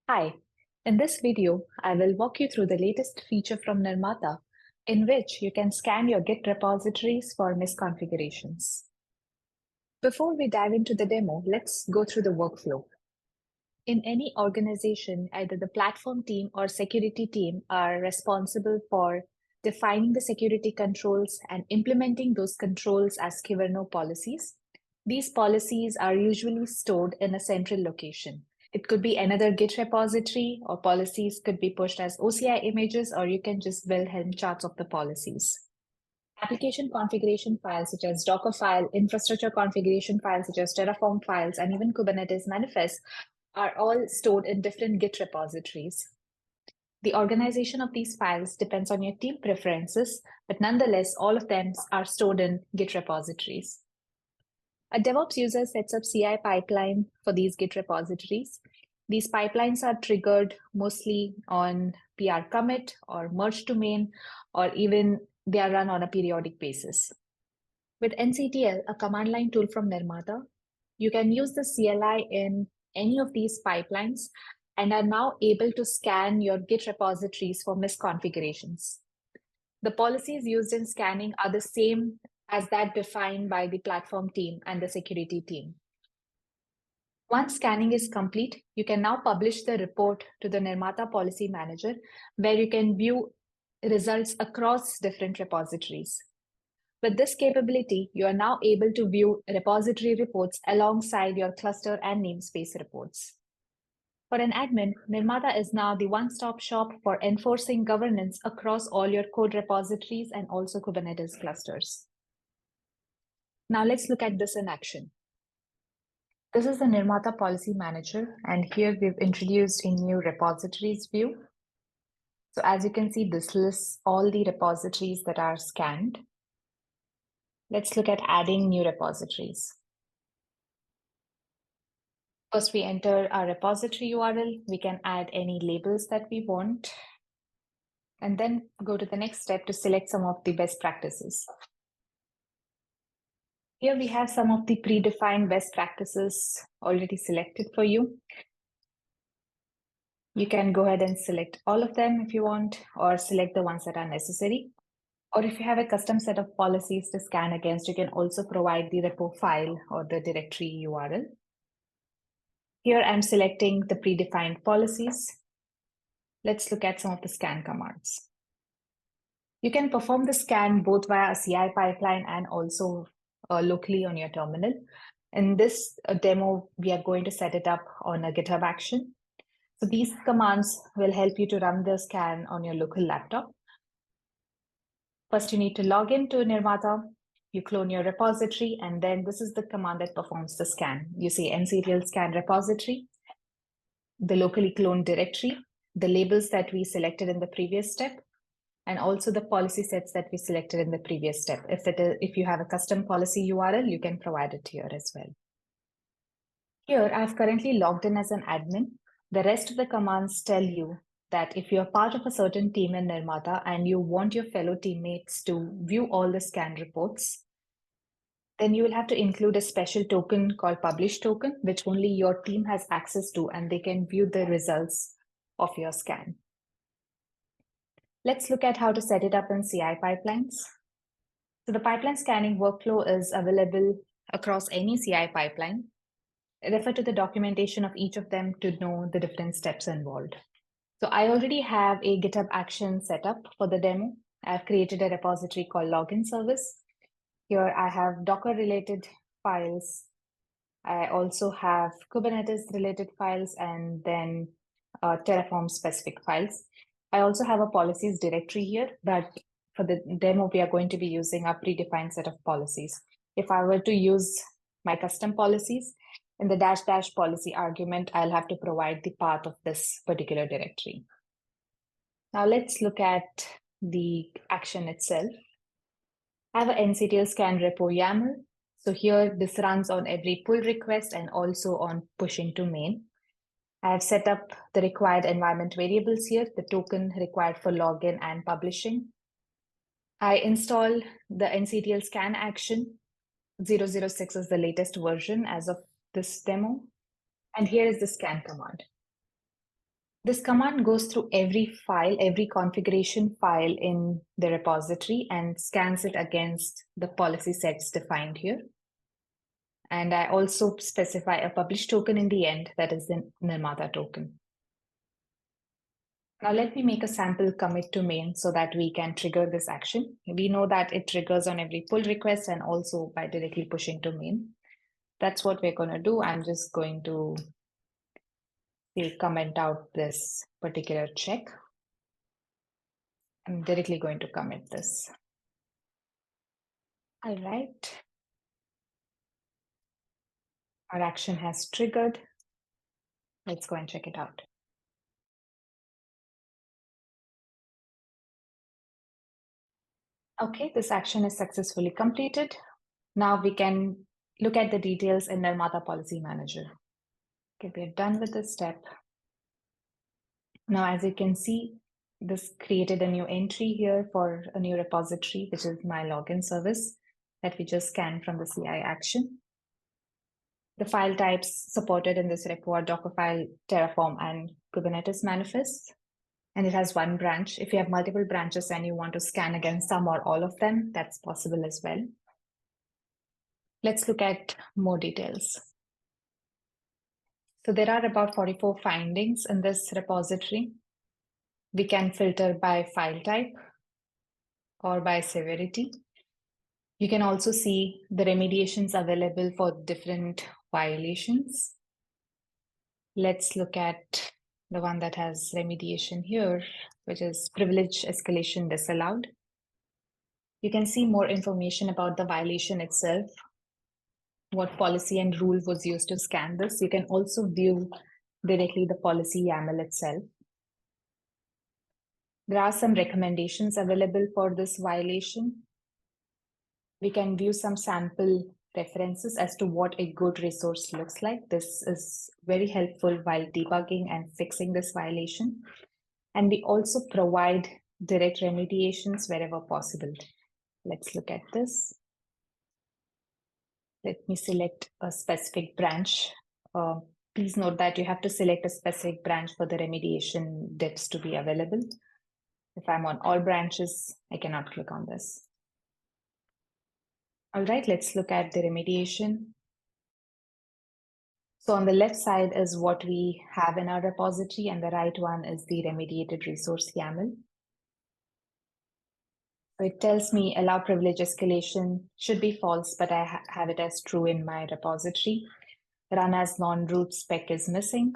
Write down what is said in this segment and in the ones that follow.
Hi, in this video, I will walk you through the latest feature from Nirmata, in which you can scan your Git repositories for misconfigurations. Before we dive into the demo, let's go through the workflow. In any organization, either the platform team or security team are responsible for defining the security controls and implementing those controls as Kyverno policies. These policies are usually stored in a central location. It could be another Git repository, or policies could be pushed as OCI images, or you can just build Helm charts of the policies. Application configuration files such as Docker file, infrastructure configuration files such as Terraform files, and even Kubernetes manifests are all stored in different Git repositories. The organization of these files depends on your team preferences, but nonetheless, all of them are stored in Git repositories. A DevOps user sets up CI pipeline for these Git repositories. These pipelines are triggered mostly on PR commit or merge to main, or even they are run on a periodic basis. With NCTL, a command line tool from Nirmata, you can use the CLI in any of these pipelines and are now able to scan your Git repositories for misconfigurations. The policies used in scanning are the same as that defined by the platform team and the security team. Once scanning is complete, you can now publish the report to the Nirmata Policy Manager, where you can view results across different repositories. With this capability, you are now able to view repository reports alongside your cluster and namespace reports. For an admin, Nirmata is now the one-stop shop for enforcing governance across all your code repositories and also Kubernetes clusters. Now let's look at this in action. This is the Nirmata Policy Manager, and here we've introduced a new repositories view. So as you can see, this lists all the repositories that are scanned. Let's look at adding new repositories. First, we enter our repository URL. We can add any labels that we want, and then go to the next step to select some of the best practices. Here we have some of the predefined best practices already selected for you. You can go ahead and select all of them if you want, or select the ones that are necessary. Or if you have a custom set of policies to scan against, you can also provide the repo file or the directory URL. Here I'm selecting the predefined policies. Let's look at some of the scan commands. You can perform the scan both via a CI pipeline and also locally on your terminal. In this demo, we are going to set it up on a GitHub action. So these commands will help you to run the scan on your local laptop. First, you need to log into Nirmata. You clone your repository, and then this is the command that performs the scan. You say nctl scan repository, the locally cloned directory, the labels that we selected in the previous step, and also the policy sets that we selected in the previous step. If you have a custom policy URL, you can provide it here as well. Here, I've currently logged in as an admin. The rest of the commands tell you that if you're part of a certain team in Nirmata and you want your fellow teammates to view all the scan reports, then you will have to include a special token called publish token, which only your team has access to, and they can view the results of your scan. Let's look at how to set it up in CI pipelines. So the pipeline scanning workflow is available across any CI pipeline. Refer to the documentation of each of them to know the different steps involved. So I already have a GitHub action set up for the demo. I've created a repository called login service. Here I have Docker related files. I also have Kubernetes related files and then Terraform specific files. I also have a policies directory here, but for the demo, we are going to be using a predefined set of policies. If I were to use my custom policies, in the -- policy argument, I'll have to provide the path of this particular directory. Now let's look at the action itself. I have an nctl scan repo YAML. So here this runs on every pull request and also on pushing to main. I have set up the required environment variables here, the token required for login and publishing. I install the nctl scan action. 006 is the latest version as of this demo. And here is the scan command. This command goes through every file, every configuration file in the repository and scans it against the policy sets defined here. And I also specify a publish token in the end, that is the Nirmata token. Now let me make a sample commit to main so that we can trigger this action. We know that it triggers on every pull request and also by directly pushing to main. That's what we're going to do. I'm just going to say comment out this particular check. I'm directly going to commit this. All right. Our action has triggered. Let's go and check it out. Okay, this action is successfully completed. Now we can look at the details in Nirmata Policy Manager. Okay, we're done with this step. Now, as you can see, this created a new entry here for a new repository, which is my login service that we just scanned from the CI action. The file types supported in this repo are Dockerfile, Terraform, and Kubernetes manifests. And it has one branch. If you have multiple branches and you want to scan against some or all of them, that's possible as well. Let's look at more details. So there are about 44 findings in this repository. We can filter by file type or by severity. You can also see the remediations available for different violations. Let's look at the one that has remediation here, which is privilege escalation disallowed. You can see more information about the violation itself, what policy and rule was used to scan this. You can also view directly the policy YAML itself. There are some recommendations available for this violation. We can view some sample references as to what a good resource looks like. This is very helpful while debugging and fixing this violation. And we also provide direct remediations wherever possible. Let's look at this. Let me select a specific branch. Please note that you have to select a specific branch for the remediation dips to be available. If I'm on all branches, I cannot click on this. All right, let's look at the remediation. So on the left side is what we have in our repository, and the right one is the remediated resource YAML. So it tells me allow privilege escalation should be false, but I have it as true in my repository. Run as non-root spec is missing.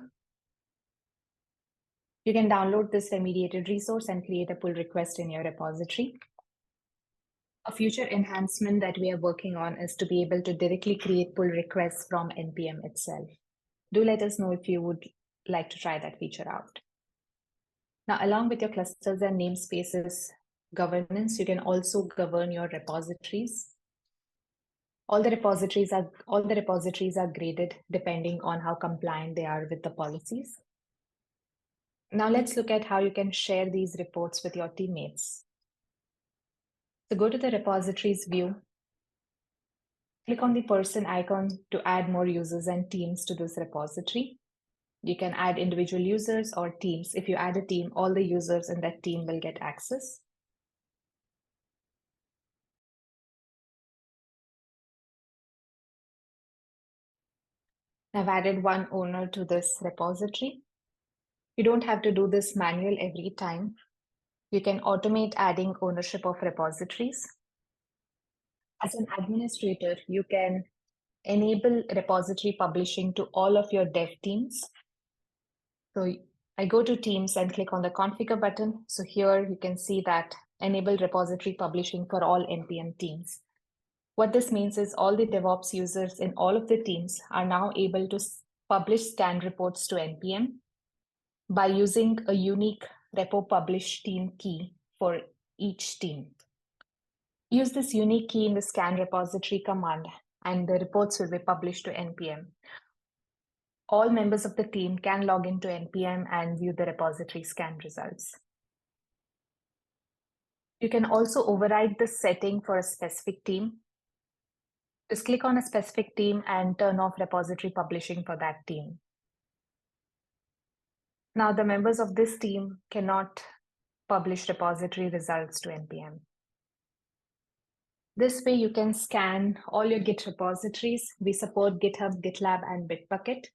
You can download this remediated resource and create a pull request in your repository. A future enhancement that we are working on is to be able to directly create pull requests from NPM itself. Do let us know if you would like to try that feature out. Now, along with your clusters and namespaces governance, you can also govern your repositories. All the repositories are graded depending on how compliant they are with the policies. Now let's look at how you can share these reports with your teammates. So go to the repositories view, click on the person icon to add more users and teams to this repository. You can add individual users or teams. If you add a team, all the users in that team will get access. I've added one owner to this repository. You don't have to do this manual every time. You can automate adding ownership of repositories. As an administrator, you can enable repository publishing to all of your dev teams. So I go to Teams and click on the Configure button. So here you can see that enable repository publishing for all NPM teams. What this means is all the DevOps users in all of the teams are now able to publish scan reports to NPM by using a unique repo publish team key for each team. Use this unique key in the scan repository command, and the reports will be published to NPM. All members of the team can log into NPM and view the repository scan results. You can also override the setting for a specific team. Just click on a specific team and turn off repository publishing for that team. Now, the members of this team cannot publish repository results to NPM. This way, you can scan all your Git repositories. We support GitHub, GitLab, and Bitbucket.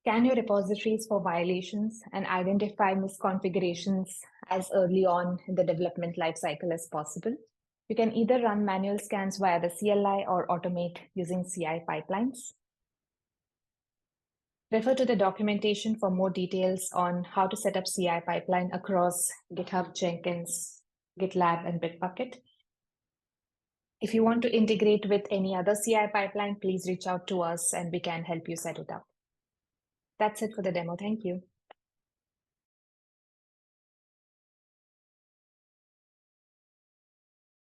Scan your repositories for violations and identify misconfigurations as early on in the development lifecycle as possible. You can either run manual scans via the CLI or automate using CI pipelines. Refer to the documentation for more details on how to set up CI pipeline across GitHub, Jenkins, GitLab, and Bitbucket. If you want to integrate with any other CI pipeline, please reach out to us and we can help you set it up. That's it for the demo. Thank you.